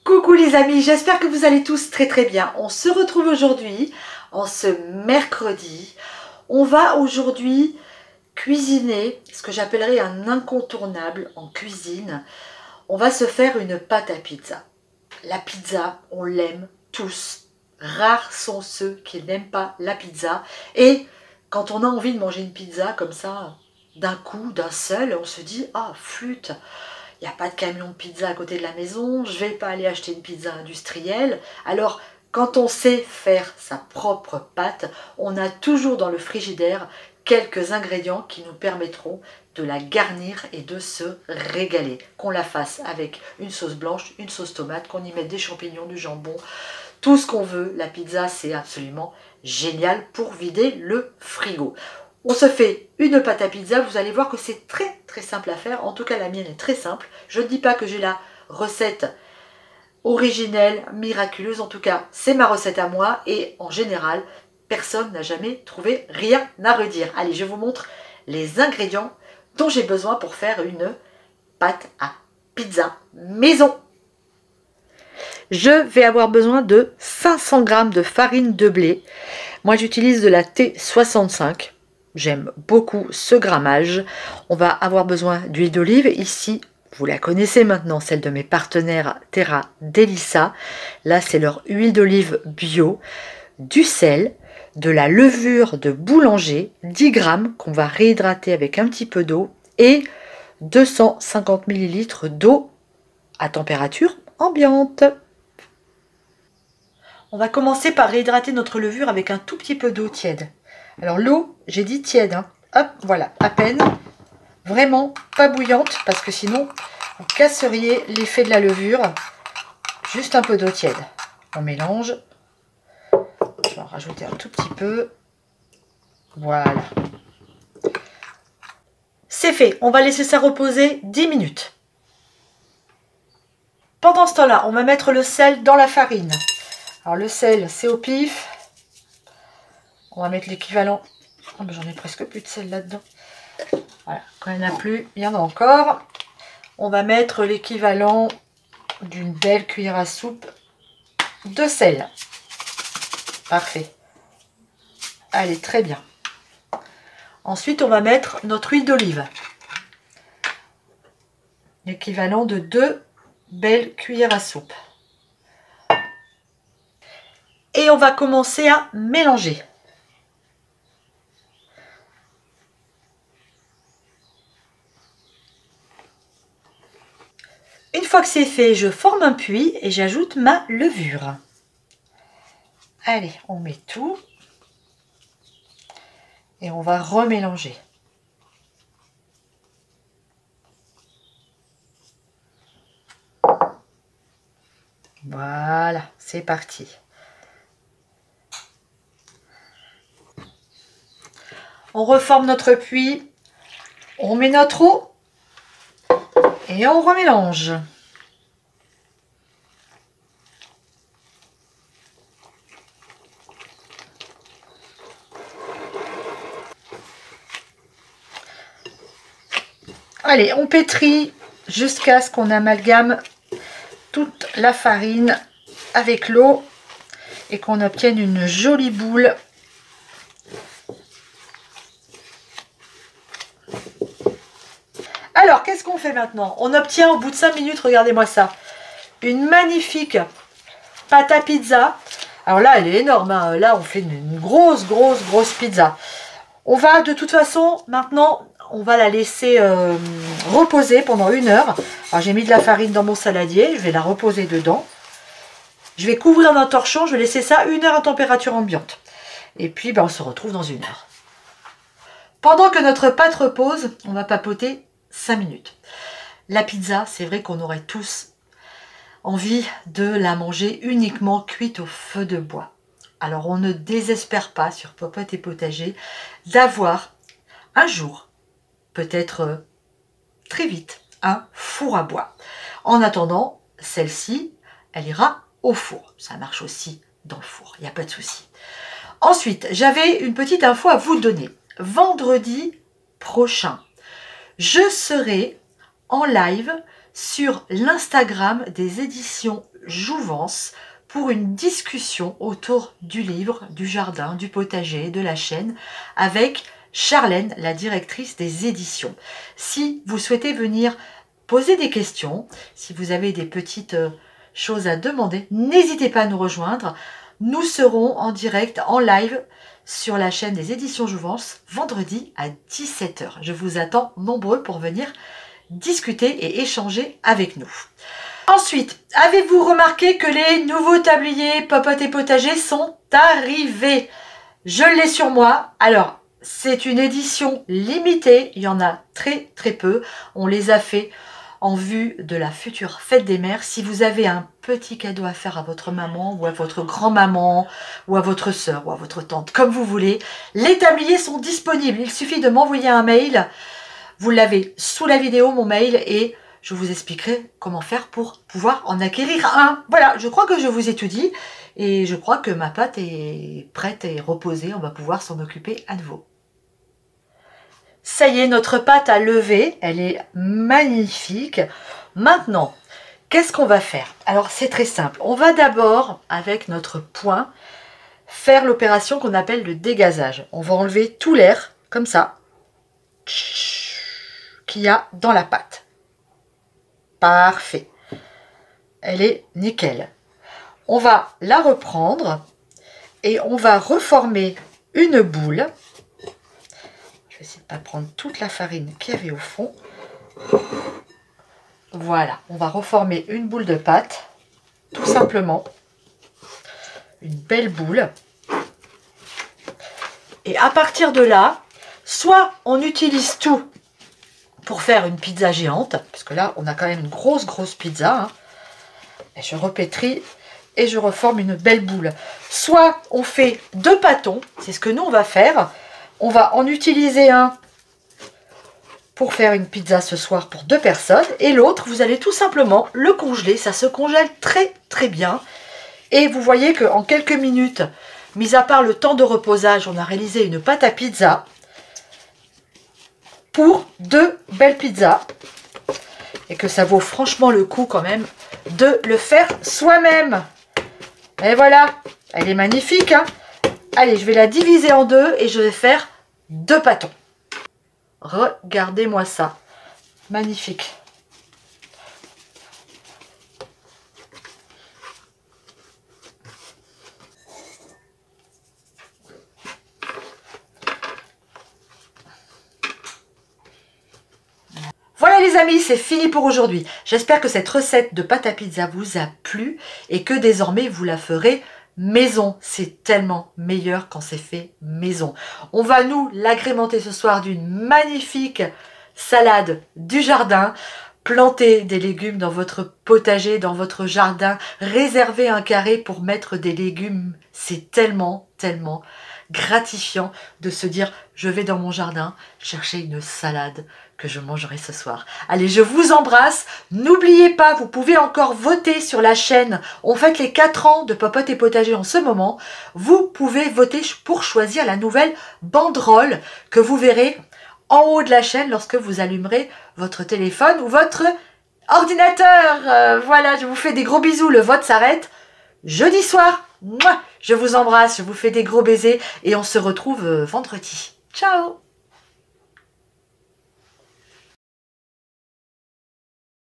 Coucou les amis, j'espère que vous allez tous très bien. On se retrouve aujourd'hui, en ce mercredi. On va aujourd'hui cuisiner ce que j'appellerais un incontournable en cuisine. On va se faire une pâte à pizza. La pizza, on l'aime tous. Rares sont ceux qui n'aiment pas la pizza. Et quand on a envie de manger une pizza comme ça, d'un coup, d'un seul, on se dit « Ah, flûte !» Il n'y a pas de camion de pizza à côté de la maison, je ne vais pas aller acheter une pizza industrielle. Alors, quand on sait faire sa propre pâte, on a toujours dans le frigidaire quelques ingrédients qui nous permettront de la garnir et de se régaler. Qu'on la fasse avec une sauce blanche, une sauce tomate, qu'on y mette des champignons, du jambon, tout ce qu'on veut. La pizza, c'est absolument génial pour vider le frigo. On se fait une pâte à pizza, vous allez voir que c'est très simple à faire. En tout cas, la mienne est très simple. Je ne dis pas que j'ai la recette originelle, miraculeuse. En tout cas, c'est ma recette à moi. Et en général, personne n'a jamais trouvé rien à redire. Allez, je vous montre les ingrédients dont j'ai besoin pour faire une pâte à pizza maison. Je vais avoir besoin de 500 g de farine de blé. Moi, j'utilise de la T65. J'aime beaucoup ce grammage. On va avoir besoin d'huile d'olive. Ici, vous la connaissez maintenant, celle de mes partenaires Terra Delissa. Là, c'est leur huile d'olive bio, du sel, de la levure de boulanger, 10 g qu'on va réhydrater avec un petit peu d'eau et 250 ml d'eau à température ambiante. On va commencer par réhydrater notre levure avec un tout petit peu d'eau tiède. Alors l'eau, j'ai dit tiède, hein. Hop, voilà, à peine, vraiment pas bouillante, parce que sinon vous casseriez l'effet de la levure. Juste un peu d'eau tiède. On mélange. Je vais en rajouter un tout petit peu. Voilà. C'est fait, on va laisser ça reposer 10 minutes. Pendant ce temps-là, on va mettre le sel dans la farine. Alors le sel, c'est au pif. On va mettre l'équivalent. Oh, j'en ai presque plus de sel là-dedans. Voilà, quand il n'y en a plus, il y en a encore. On va mettre l'équivalent d'une belle cuillère à soupe de sel. Parfait. Allez, très bien. Ensuite, on va mettre notre huile d'olive. L'équivalent de 2 belles cuillères à soupe. Et on va commencer à mélanger. Une fois que c'est fait, je forme un puits et j'ajoute ma levure. Allez, on met tout. Et on va remélanger. Voilà, c'est parti. On reforme notre puits. On met notre eau. Et on remélange. Allez, on pétrit jusqu'à ce qu'on amalgame toute la farine avec l'eau et qu'on obtienne une jolie boule. Alors, qu'est-ce qu'on fait maintenant? On obtient au bout de 5 minutes, regardez-moi ça, une magnifique pâte à pizza. Alors là, elle est énorme, hein. Là, on fait une grosse pizza. On va de toute façon, maintenant, on va la laisser reposer pendant 1 heure. Alors, j'ai mis de la farine dans mon saladier, je vais la reposer dedans. Je vais couvrir d'un torchon, je vais laisser ça 1 heure à température ambiante. Et puis, ben, on se retrouve dans 1 heure. Pendant que notre pâte repose, on va papoter 5 minutes. La pizza, c'est vrai qu'on aurait tous envie de la manger uniquement cuite au feu de bois. Alors on ne désespère pas sur Popote et Potager d'avoir un jour, peut-être très vite, un four à bois. En attendant, celle-ci, elle ira au four. Ça marche aussi dans le four, il n'y a pas de souci. Ensuite, j'avais une petite info à vous donner. Vendredi prochain, je serai en live sur l'Instagram des éditions Jouvence pour une discussion autour du livre, du jardin, du potager, de la chaîne avec Charlène, la directrice des éditions. Si vous souhaitez venir poser des questions, si vous avez des petites choses à demander, n'hésitez pas à nous rejoindre. Nous serons en direct, en live, sur la chaîne des éditions Jouvence, vendredi à 17 h. Je vous attends nombreux pour venir discuter et échanger avec nous. Ensuite, avez-vous remarqué que les nouveaux tabliers Popote et Potager sont arrivés? Je l'ai sur moi. Alors, c'est une édition limitée. Il y en a très peu. On les a fait en vue de la future fête des mères. Si vous avez un petit cadeau à faire à votre maman ou à votre grand-maman ou à votre soeur ou à votre tante, comme vous voulez, les tabliers sont disponibles. Il suffit de m'envoyer un mail. Vous l'avez sous la vidéo, mon mail, et je vous expliquerai comment faire pour pouvoir en acquérir un. Voilà, je crois que je vous ai tout dit et je crois que ma pâte est prête et reposée. On va pouvoir s'en occuper à nouveau. Ça y est, notre pâte a levé. Elle est magnifique. Maintenant, qu'est-ce qu'on va faire? Alors, c'est très simple. On va d'abord, avec notre poing, faire l'opération qu'on appelle le dégazage. On va enlever tout l'air, comme ça, qu'il y a dans la pâte. Parfait. Elle est nickel. On va la reprendre et on va reformer une boule. Je vais essayer de ne pas prendre toute la farine qu'il y avait au fond. Voilà, on va reformer une boule de pâte, tout simplement. Une belle boule. Et à partir de là, soit on utilise tout pour faire une pizza géante, parce que là, on a quand même une grosse pizza. Hein. Et je repétris et je reforme une belle boule. Soit on fait 2 pâtons, c'est ce que nous on va faire. On va en utiliser un pour faire une pizza ce soir pour 2 personnes. Et l'autre, vous allez tout simplement le congeler. Ça se congèle très bien. Et vous voyez qu'en quelques minutes, mis à part le temps de reposage, on a réalisé une pâte à pizza pour 2 belles pizzas. Et que ça vaut franchement le coup quand même de le faire soi-même. Et voilà, elle est magnifique. Hein. Allez, je vais la diviser en 2 et je vais faire 2 pâtons. Regardez-moi ça. Magnifique. Voilà les amis, c'est fini pour aujourd'hui. J'espère que cette recette de pâte à pizza vous a plu et que désormais vous la ferez maison. C'est tellement meilleur quand c'est fait maison. On va nous l'agrémenter ce soir d'une magnifique salade du jardin. Plantez des légumes dans votre potager, dans votre jardin. Réservez un carré pour mettre des légumes. C'est tellement gratifiant de se dire je vais dans mon jardin chercher une salade que je mangerai ce soir. Allez, je vous embrasse. N'oubliez pas, vous pouvez encore voter sur la chaîne. On fête les 4 ans de Popote et Potager en ce moment. Vous pouvez voter pour choisir la nouvelle banderole que vous verrez en haut de la chaîne lorsque vous allumerez votre téléphone ou votre ordinateur. Voilà, je vous fais des gros bisous. Le vote s'arrête jeudi soir. Mouah, je vous embrasse, je vous fais des gros baisers et on se retrouve vendredi. Ciao!